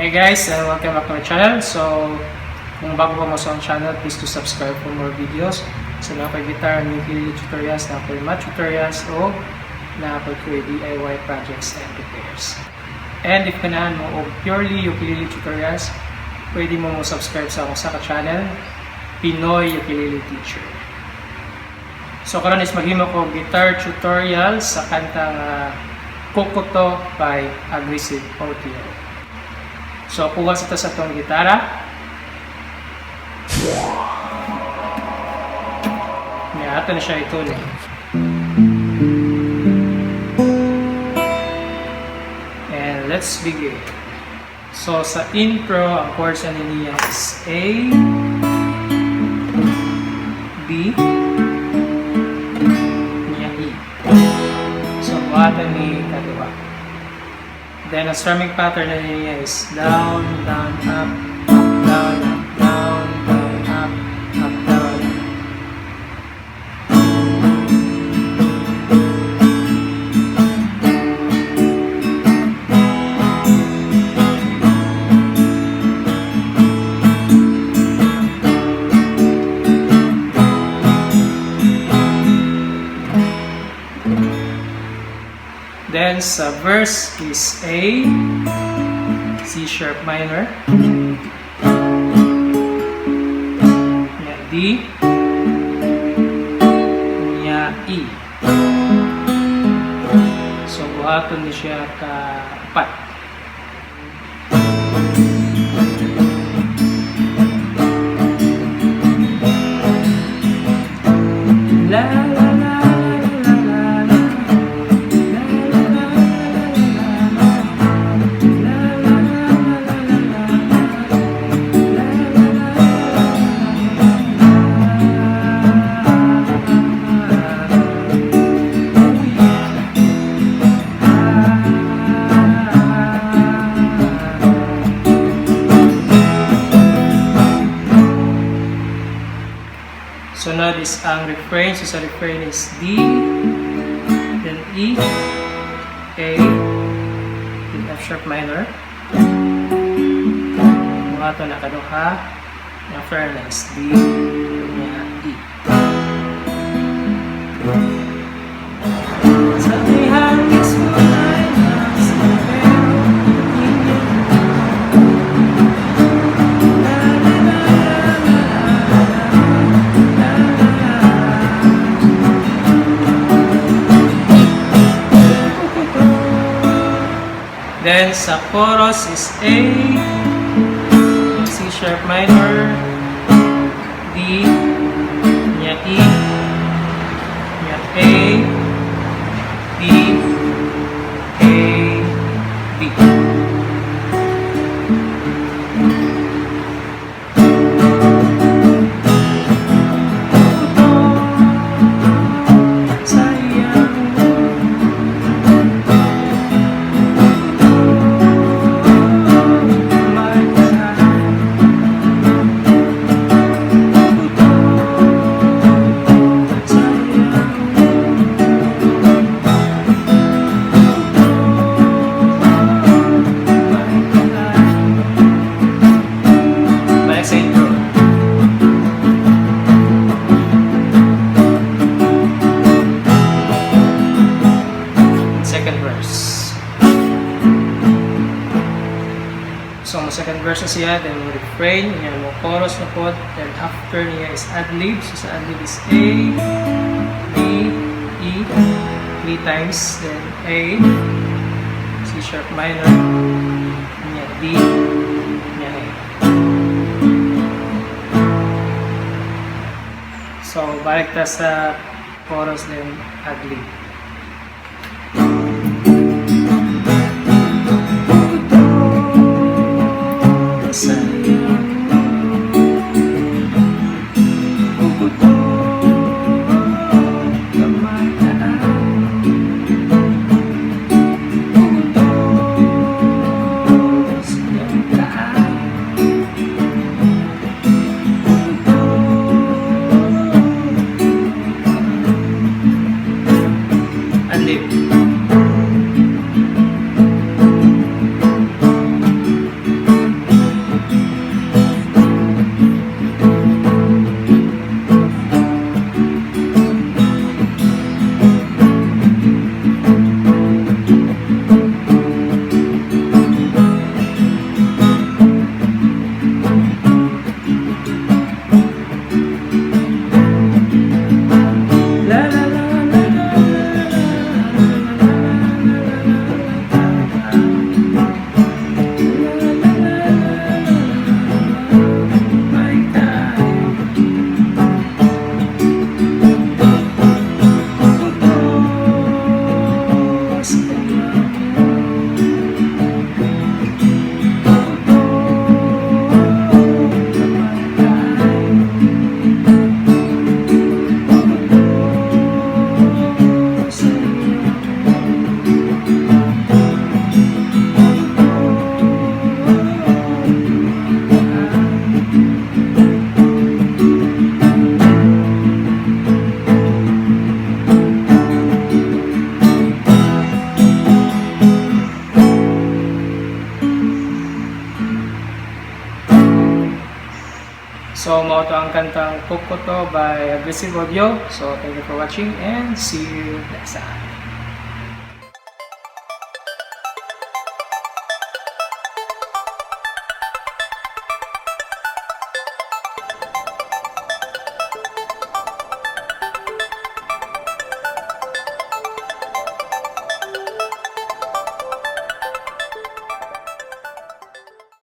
Hey guys, welcome back to my channel. So, kung bago pa mo sa channel, please to subscribe for more videos. So, na po guitar and ukulele tutorials, na po math tutorials, o na po DIY projects and repairs. And if kanahan mo o purely ukulele tutorials, pwede mo subscribe sa akong saka channel, Pinoy Ukulele Teacher. So, karon is maghimo ko guitar tutorial sa kantang Cok Kuto by Aggressive Audio. So, kuha sa ito sa itong gitara. Ito na siya ituloy. And let's begin. So, sa intro, ang chords na niya is A, B, niya E. So, buhatan ni kaliwa. Then, ang strumming pattern na niya is down, down, up, down, up, down, down, up, down. Then, sa verse is A, C sharp minor, D, E. So, buhaton niya siya ka-4. La la la. So now this ang refrain. So sa refrain is D, then E, A, then F sharp minor. Mga ito nakaduha. Yung fairness, D, then E. Sa ihangis mo ay nasa then sa chorus is A, C sharp minor, D, niya E, niya A, D, A, D. So, mo second verse na siya, then mo refrain, yan mo chorus na po, then after niya is ad-lib. So, sa ad-lib is A, B, E, 3 times, then A, C sharp minor, niya D, niya A. So, balik ta sa chorus, then ad-lib. mao to ang kantang Cok Kuto by Aggressive Audio. So thank you for watching and see you next time.